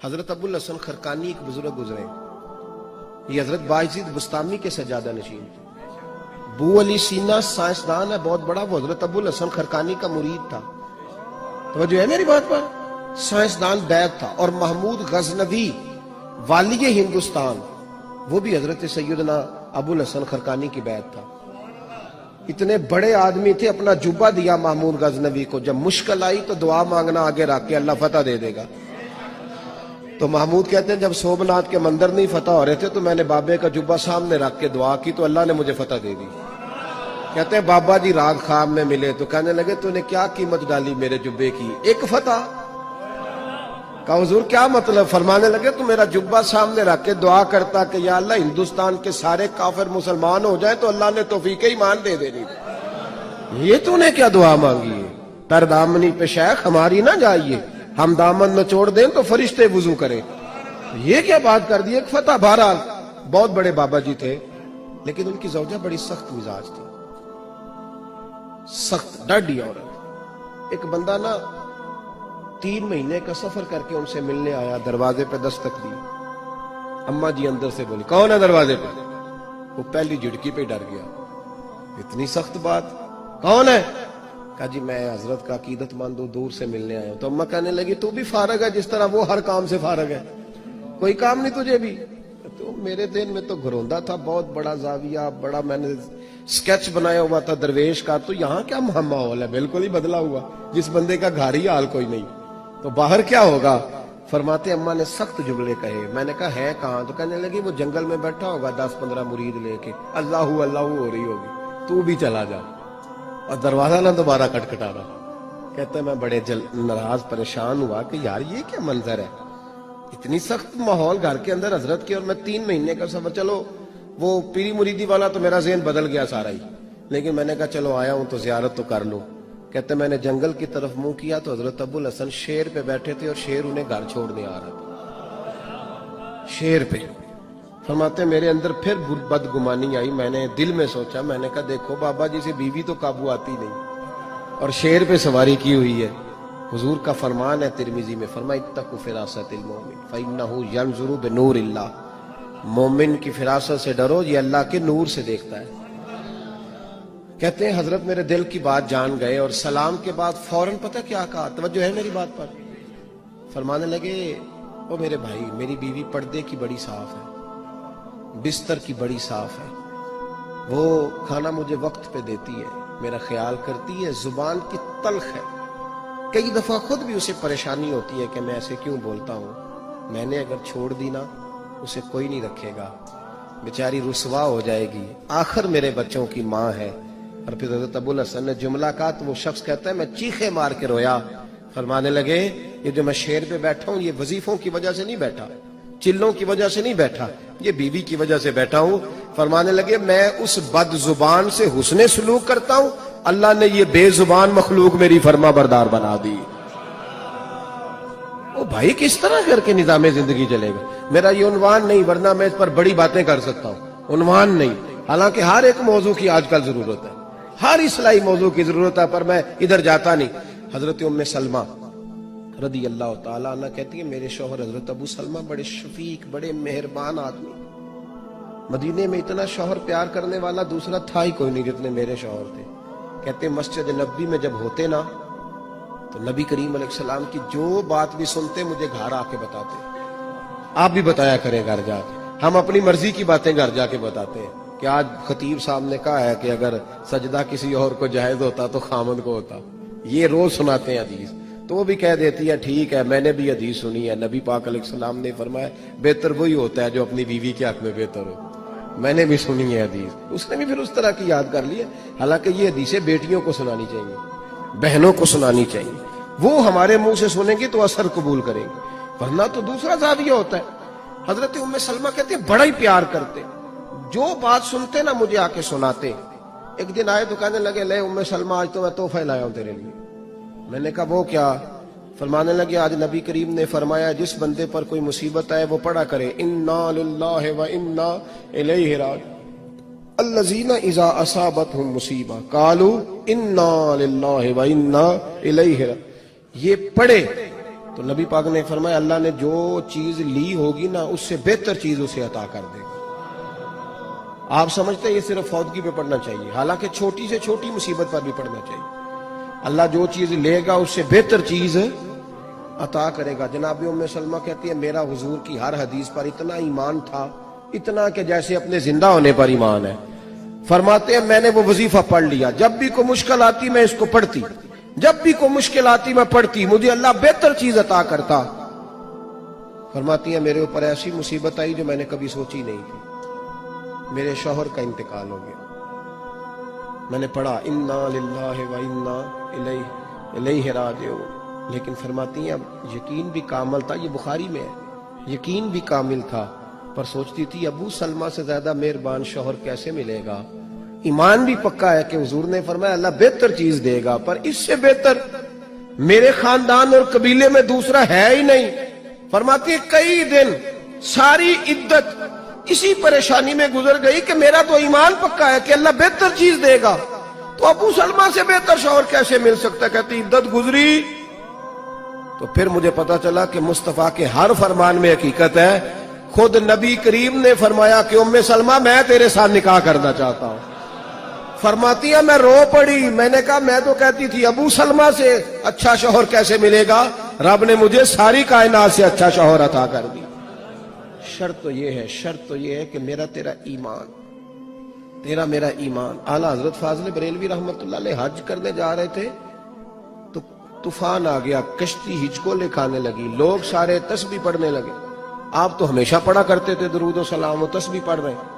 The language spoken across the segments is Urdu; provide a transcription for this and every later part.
حضرت ابو الحسن خرقانی ایک بزرگ گزرے، یہ حضرت باعزید بستامی کے سجادہ نشین تھے۔ بو علی سینا سائنسدان ہے بہت بڑا، وہ حضرت ابو الحسن خرقانی کا مرید تھا۔ توجہ ہے میری بات پر؟ سائنسدان بیعت تھا۔ اور محمود غزنوی والی ہندوستان، وہ بھی حضرت سیدنا ابو الحسن خرقانی کی بیعت تھا۔ اتنے بڑے آدمی تھے، اپنا جبہ دیا محمود غزنوی کو، جب مشکل آئی تو دعا مانگنا آگے رکھ کے، اللہ فتح دے دے گا۔ تو محمود کہتے ہیں جب سومناتھ کے مندر نہیں فتح ہو رہے تھے تو میں نے بابے کا جبہ سامنے رکھ کے دعا کی تو اللہ نے مجھے فتح دے دی۔ کہتے ہیں بابا جی رات خواب میں ملے تو کہنے لگے تو نے کیا قیمت ڈالی میرے جبے کی؟ ایک فتح۔ کہا حضور کیا مطلب؟ فرمانے لگے تو میرا جبہ سامنے رکھ کے دعا کرتا کہ یا اللہ ہندوستان کے سارے کافر مسلمان ہو جائیں تو اللہ نے توفیق ایمان دے دینی۔ یہ تو نے کیا دعا مانگی ہے؟ پر دامنی پہ شیخ ہماری نہ جائیے، ہم دامن نہ چھوڑ دیں تو فرشتے وضو کریں۔ یہ کیا بات کر دی؟ ایک فتح۔ بہرحال بہت بڑے بابا جی تھے، لیکن ان کی زوجہ بڑی سخت مزاج تھی، سخت ڈاڈی عورت۔ ایک بندہ نا 3 مہینے کا سفر کر کے ان سے ملنے آیا، دروازے پہ دستک دی، اماں جی اندر سے بولی کون ہے دروازے پہ؟ وہ پہلی جھڑکی پہ ڈر گیا، اتنی سخت بات، کون ہے؟ کہا جی میں حضرت کا عقیدت مند ہوں، دور سے ملنے آیا ہوں۔ تو اماں کہنے لگی تو بھی فارغ ہے جس طرح وہ ہر کام سے فارغ ہے، کوئی کام نہیں تجھے بھی؟ تو میرے دل میں تو گھروندا تھا، بہت بڑا زاویہ، بڑا میں نے سکیچ بنایا ہوا تھا درویش کا، تو یہاں کیا ماحول ہے؟ بالکل ہی بدلا ہوا، جس بندے کا گھر ہی حال کوئی نہیں، تو باہر کیا ہوگا؟ فرماتے اماں نے سخت جملے کہے۔ میں نے کہا ہے کہاں؟ تو کہنے لگی وہ جنگل میں بیٹھا ہوگا 10-15 مرید لے کے، اللہ اللہ ہو رہی ہوگی، تو بھی چلا جا اور دروازہ نہ دوبارہ کھٹکھٹانا۔ کہتا ہے میں بڑے ناراض پریشان ہوا کہ یار یہ کیا منظر ہے، اتنی سخت ماحول گھر کے اندر حضرت کے، اور میں 3 مہینے کا سفر۔ چلو وہ پیری مریدی والا تو میرا ذہن بدل گیا سارا ہی، لیکن میں نے کہا چلو آیا ہوں تو زیارت تو کر لوں۔ کہتے میں نے جنگل کی طرف منہ کیا تو حضرت ابو الحسن شیر پہ بیٹھے تھے اور شیر انہیں گھر چھوڑنے آ رہا تھا، شیر پہ۔ فرماتے میرے اندر پھر بدگمانی آئی، میں نے دل میں سوچا، میں نے کہا دیکھو بابا جی سے بیوی تو قابو آتی نہیں اور شیر پہ سواری کی ہوئی ہے۔ حضور کا فرمان ہے ترمذی میں، فرمایا اتقوا فراست المومن فإنه ينظر بنور اللہ، مومن کی فراست سے ڈرو، یہ اللہ کے نور سے دیکھتا ہے۔ کہتے ہیں حضرت میرے دل کی بات جان گئے اور سلام کے بعد فوراً پتہ کیا کہا؟ توجہ ہے میری بات پر؟ فرمانے لگے او میرے بھائی، میری بیوی پردے کی بڑی صاف ہے، بستر کی بڑی صاف ہے، وہ کھانا مجھے وقت پہ دیتی ہے، میرا خیال کرتی ہے، زبان کی تلخ ہے، کئی دفعہ خود بھی اسے پریشانی ہوتی ہے کہ میں ایسے کیوں بولتا ہوں، میں نے اگر چھوڑ دی نا اسے کوئی نہیں رکھے گا، بیچاری رسوا ہو جائے گی، آخر میرے بچوں کی ماں ہے۔ اور پھر حضرت ابو الحسن نے جملہ کہا تو وہ شخص کہتا ہے میں چیخے مار کے رویا۔ فرمانے لگے یہ جو میں شیر پہ بیٹھا ہوں یہ وظیفوں کی وجہ سے نہیں بیٹھا، چلوں کی وجہ سے نہیں بیٹھا، یہ بیوی کی وجہ سے بیٹھا ہوں۔ فرمانے لگے میں اس بد زبان سے حسن سلوک کرتا ہوں، اللہ نے یہ بے زبان مخلوق میری فرما بردار بنا دی۔ او بھائی کس طرح کر کے نظام زندگی چلے گا؟ میرا یہ عنوان نہیں، ورنہ میں اس پر بڑی باتیں کر سکتا ہوں، عنوان نہیں، حالانکہ ہر ایک موضوع کی آج کل ضرورت ہے، ہر اصلاحی موضوع کی ضرورت ہے، پر میں ادھر جاتا نہیں۔ حضرت ام سلمہ رضی اللہ تعالیٰ عنہ کہتی ہے میرے شوہر حضرت ابو سلمہ بڑے شفیق، بڑے مہربان آدمی، مدینے میں اتنا شوہر پیار کرنے والا دوسرا تھا ہی کوئی نہیں جتنے میرے شوہر تھے۔ کہتے مسجد نبوی میں جب ہوتے نا تو نبی کریم علیہ السلام کی جو بات بھی سنتے مجھے گھر آ کے بتاتے، آپ بھی بتایا کریں گھر جا کے، ہم اپنی مرضی کی باتیں گھر جا کے بتاتے ہیں کہ آج خطیب صاحب نے کہا ہے کہ اگر سجدہ کسی اور کو جائز ہوتا تو خامد کو ہوتا، یہ روز سناتے ہیں حدیث، تو وہ بھی کہہ دیتی ہے ٹھیک ہے میں نے بھی حدیث سنی ہے، نبی پاک علیہ السلام نے فرمایا بہتر وہی ہوتا ہے جو اپنی بیوی کے حق میں بہتر ہو، میں نے بھی سنی ہے حدیث، اس نے بھی پھر اس طرح کی یاد کر لی ہے۔ حالانکہ یہ حدیثیں بیٹیوں کو سنانی چاہیے، بہنوں کو سنانی چاہیے، وہ ہمارے منہ سے سنیں گی تو اثر قبول کریں گے، ورنہ تو دوسرا زاویہ ہوتا ہے۔ حضرت ام سلمہ کہتے ہیں بڑا ہی پیار کرتے، جو بات سنتے نا مجھے آ کے سناتے۔ ایک دن آئے تو کہنے لگے لے ام سلمہ آج تو میں تحفہ لایا ہوں تیرے لیے۔ میں نے کہا وہ کیا؟ فرمانے لگے آج نبی کریم نے فرمایا جس بندے پر کوئی مصیبت آئے وہ پڑھا کرے انا للہ و انا الیہ راجعون الذین اذا اصابتهم مصیبہ قالوا انا للہ و انا الیہ راجعون۔ یہ پڑھے تو نبی پاک نے فرمایا اللہ نے جو چیز لی ہوگی نا اس سے بہتر چیز اسے عطا کر دے گا. آپ سمجھتے ہیں یہ صرف فوتگی پہ پڑھنا چاہیے، حالانکہ چھوٹی سے چھوٹی مصیبت پر بھی پڑھنا چاہیے. اللہ جو چیز لے گا اس سے بہتر چیز عطا کرے گا. جناب ام سلمہ کہتی ہے میرا حضور کی ہر حدیث پر اتنا ایمان تھا، اتنا کہ جیسے اپنے زندہ ہونے پر ایمان ہے. فرماتے ہیں میں نے وہ وظیفہ پڑھ لیا، جب بھی کوئی مشکل آتی میں اس کو پڑھتی، جب بھی کوئی مشکل آتی میں پڑھتی، مجھے اللہ بہتر چیز عطا کرتا. فرماتی ہیں میرے اوپر ایسی مصیبت آئی جو میں نے کبھی سوچی نہیں تھی. میرے شوہر کا انتقال ہو گیا. میں نے پڑھا انا للہ و انا الیہ راجعون. لیکن فرماتی ہیں اب یقین بھی کامل تھا، یہ بخاری میں ہے، یقین بھی کامل تھا، پر سوچتی تھی ابو سلمہ سے زیادہ مہربان شوہر کیسے ملے گا. ایمان بھی پکا ہے کہ حضور نے فرمایا اللہ بہتر چیز دے گا، پر اس سے بہتر میرے خاندان اور قبیلے میں دوسرا ہے ہی نہیں. فرماتی ہے کئی دن ساری عدت اسی پریشانی میں گزر گئی کہ میرا تو ایمان پکا ہے کہ اللہ بہتر چیز دے گا، تو ابو سلمہ سے بہتر شوہر کیسے مل سکتا ہے. کہتی عدت گزری تو پھر مجھے پتا چلا کہ مصطفیٰ کے ہر فرمان میں حقیقت ہے. خود نبی کریم نے فرمایا کہ ام سلمہ میں تیرے ساتھ نکاح کرنا چاہتا ہوں. فرماتی ہے میں رو پڑی. میں نے کہا میں تو کہتی تھی ابو سلمہ سے اچھا شوہر کیسے ملے گا، رب نے مجھے ساری کائنات سے اچھا شوہر عطا کر دی. شرط تو یہ ہے کہ میرا تیرا ایمان، تیرا میرا ایمان. اعلیٰ حضرت فاضل بریلوی رحمت اللہ علیہ حج کرنے جا رہے تھے تو طوفان آ گیا، کشتی ہچکولے کھانے لگی، لوگ سارے تسبیح پڑھنے لگے. آپ تو ہمیشہ پڑھا کرتے تھے درود و سلام و تسبیح پڑھ رہے ہیں.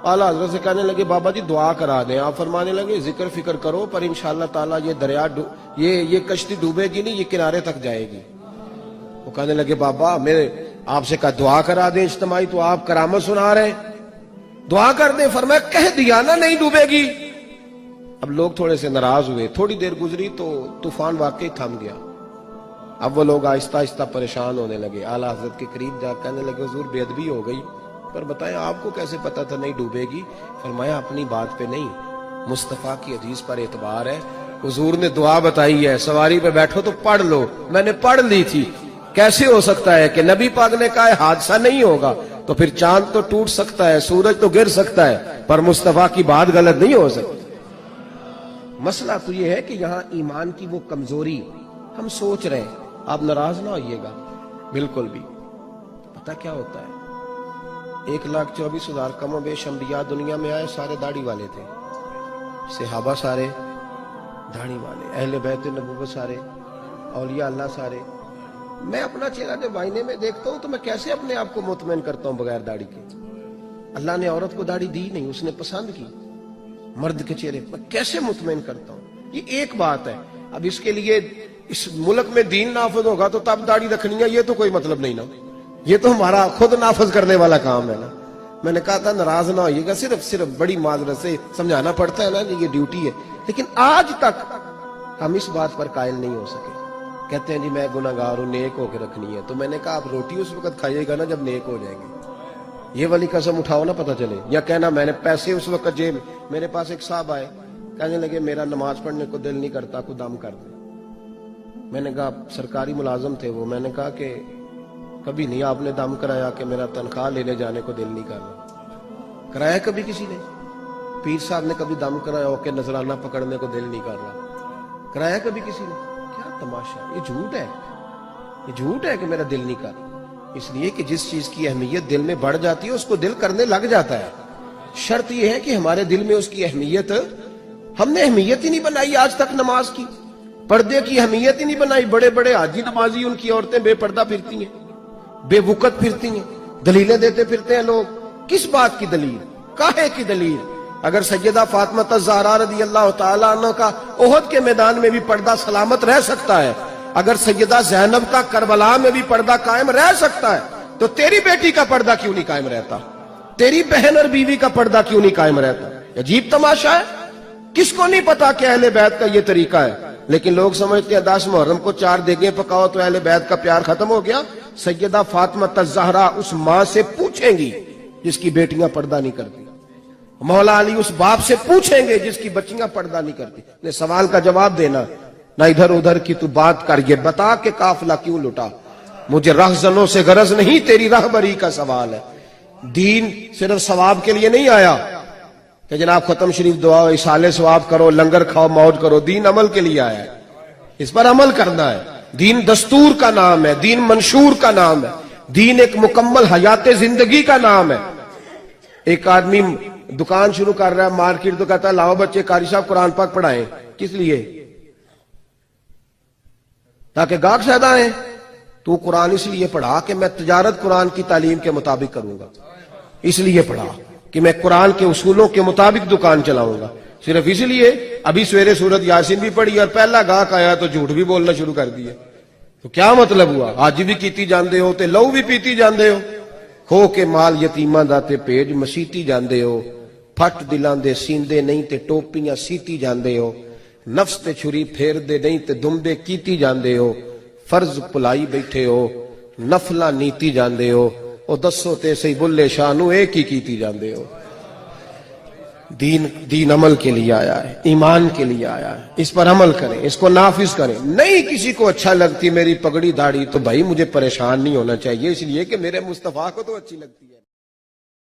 اعلیٰ حضرت سے کہنے لگے بابا جی دعا کرا دیں. آپ فرمانے لگے ذکر فکر کرو پر انشاءاللہ تعالیٰ یہ دریا یہ کشتی ڈوبے گی نہیں، یہ کنارے تک جائے گی. وہ کہنے لگے بابا میرے آپ سے کہا دعا کرا دیں اجتماعی، تو آپ کرامت سنا رہے ہیں، دعا کر دیں. فرمایا کہہ دیا نا نہیں ڈوبے گی. اب لوگ تھوڑے سے ناراض ہوئے. تھوڑی دیر گزری تو طوفان واقعی تھم گیا. اب وہ لوگ آہستہ آہستہ پریشان ہونے لگے. اعلیٰ حضرت کے قریب جا کہنے لگے حضور بے ادبی ہو گئی، پر بتائیں آپ کو کیسے پتا تھا نہیں ڈوبے گی. فرمایا اپنی بات پہ نہیں، مصطفیٰ کی حدیث پر اعتبار ہے. حضور نے دعا بتائی ہے سواری پہ بیٹھو تو پڑھ لو، میں نے پڑھ لی تھی. کیسے ہو سکتا ہے کہ نبی پاک نے کہا ہے حادثہ نہیں ہوگا، تو پھر چاند تو ٹوٹ سکتا ہے، سورج تو گر سکتا ہے، پر مصطفیٰ کی بات غلط نہیں ہو سکتی. مسئلہ تو یہ ہے کہ یہاں ایمان کی وہ کمزوری ہم سوچ رہے ہیں. آپ ناراض نہ ہوئیے گا بالکل بھی. پتہ کیا ہوتا ہے 1,24,000 کم و بیش انبیاء دنیا میں آئے، سارے داڑھی والے تھے. صحابہ سارے داڑھی والے، اہل بیت نبوت سارے، اولیاء اللہ سارے. میں اپنا چہرہ جب آئینے میں دیکھتا ہوں تو میں کیسے اپنے آپ کو مطمئن کرتا ہوں بغیر داڑھی کے. اللہ نے عورت کو داڑھی دی نہیں، اس نے پسند کی. مرد کے چہرے پر کیسے مطمئن کرتا ہوں. یہ ایک بات ہے. اب اس کے لیے اس ملک میں دین نافذ ہوگا تو تب داڑھی رکھنی ہے، یہ تو کوئی مطلب نہیں نا. یہ تو ہمارا خود نافذ کرنے والا کام ہے نا. میں نے کہا تھا ناراض نہ ہوئیے گا، صرف بڑی معذرت سے سمجھانا پڑتا ہے نا، یہ ڈیوٹی ہے. لیکن آج تک ہم اس بات پر قائل نہیں ہو سکے. کہتے ہیں جی میں گناہگار ہوں، نیک ہو کے رکھنی ہے. تو میں نے کہا آپ روٹی اس وقت کھائیے گا نا جب نیک ہو جائیں گے. یہ والی قسم اٹھاؤ نا پتہ چلے. یا کہنا میں نے پیسے اس وقت جیب. میرے پاس ایک صاحب آئے، کہنے لگے میرا نماز پڑھنے کو دل نہیں کرتا، کو دم کر دے. میں نے کہا سرکاری ملازم تھے وہ. میں نے کہا کہ کبھی نہیں آپ نے دم کرایا کہ میرا تنخواہ لینے جانے کو دل نہیں کر رہا. کرایا کبھی کسی نے؟ پیر صاحب نے کبھی دم کرایا ہو کہ نذرانہ پکڑنے کو دل نہیں کر رہا؟ کرایا کبھی کسی نے؟ کیا تماشا. یہ جھوٹ ہے، یہ جھوٹ ہے کہ میرا دل نہیں کر. اس لیے کہ جس چیز کی اہمیت دل میں بڑھ جاتی ہے اس کو دل کرنے لگ جاتا ہے. شرط یہ ہے کہ ہمارے دل میں اس کی اہمیت، ہم نے اہمیت ہی نہیں بنائی آج تک نماز کی. پردے کی اہمیت ہی نہیں بنائی. بڑے بڑے حاجی نمازی ان کی عورتیں بے پردہ پھرتی ہیں، بے وقت پھرتی ہیں، دلیلیں دیتے پھرتے ہیں لوگ. کس بات کی دلیل؟ کاہے کی دلیل؟ اگر سیدہ فاطمہ الزہرا رضی اللہ تعالیٰ عنہ کا احد کے میدان میں بھی پردہ سلامت رہ سکتا ہے، اگر سیدہ زینب کا کربلا میں بھی پردہ قائم رہ سکتا ہے، تو تیری بیٹی کا پردہ کیوں نہیں قائم رہتا؟ تیری بہن اور بیوی کا پردہ کیوں نہیں قائم رہتا؟ عجیب تماشا ہے. کس کو نہیں پتا کہ اہل بیت کا یہ طریقہ ہے؟ لیکن لوگ سمجھتے ہیں 10 محرم کو 4 دیگیں پکاؤ تو اہل بیت کا پیار ختم ہو گیا. سیدہ فاطمہ الزہرا اس ماں سے پوچھیں گی جس کی بیٹیاں پردہ نہیں کرتی. مولا علی اس باپ سے پوچھیں گے جس کی بچیاں پردہ نہیں کرتی. نے سوال کا جواب دینا، نہ ادھر ادھر کی تو بات کر، یہ بتا کہ قافلہ کیوں لٹا. مجھے رہزنوں سے غرض نہیں، تیری رہبری کا سوال ہے۔ دین صرف ثواب کے لیے نہیں آیا کہ جناب ختم شریف دعا اصالے ثواب کرو، لنگر کھاؤ، موج کرو۔ دین عمل کے لیے آیا ہے، اس پر عمل کرنا ہے۔ دین دستور کا نام ہے، دین منشور کا نام ہے، دین ایک مکمل حیات زندگی کا نام ہے۔ ایک آدمی دکان شروع کر رہا ہے، مارکیٹ، تو کہتا ہے لاؤ بچے قاری صاحب قرآن پاک پڑھائیں۔ کس لیے؟ تاکہ گاہک زیادہ آئیں۔ تو قرآن اس لیے پڑھا کہ میں تجارت قرآن کی تعلیم کے مطابق کروں گا، اس لیے پڑھا کہ میں قرآن کے اصولوں کے مطابق دکان چلاؤں گا۔ صرف اس لیے ابھی سویرے سورت یاسین بھی پڑھی اور پہلا گاہک آیا تو جھوٹ بھی بولنا شروع کر دیا، تو کیا مطلب ہوا؟ حج بھی کیتی جاندے ہو تے لہو بھی پیتی جاندے ہو، کھو کے مال یتیماں دا تے پیج مسیتی جاندے ہو، پھٹ دلاں دے سیندے نہیں تے ٹوپیاں سیتی جاندے ہو، نفس تے چھری پھیر دے نہیں تے دمبے کیتی جاندے ہو، فرض پلائی بیٹھے ہو، نفلاں نیتی جاندے ہو، او دسو تے سی بلے شاہ نو ایک ہی کیتی جاندے ہو۔ دین عمل کے لیے آیا ہے، ایمان کے لیے آیا ہے، اس پر عمل کریں، اس کو نافذ کریں۔ نہیں کسی کو اچھا لگتی میری پگڑی داڑھی تو بھائی مجھے پریشان نہیں ہونا چاہیے، اس لیے کہ میرے مصطفیٰ کو تو اچھی لگتی ہے۔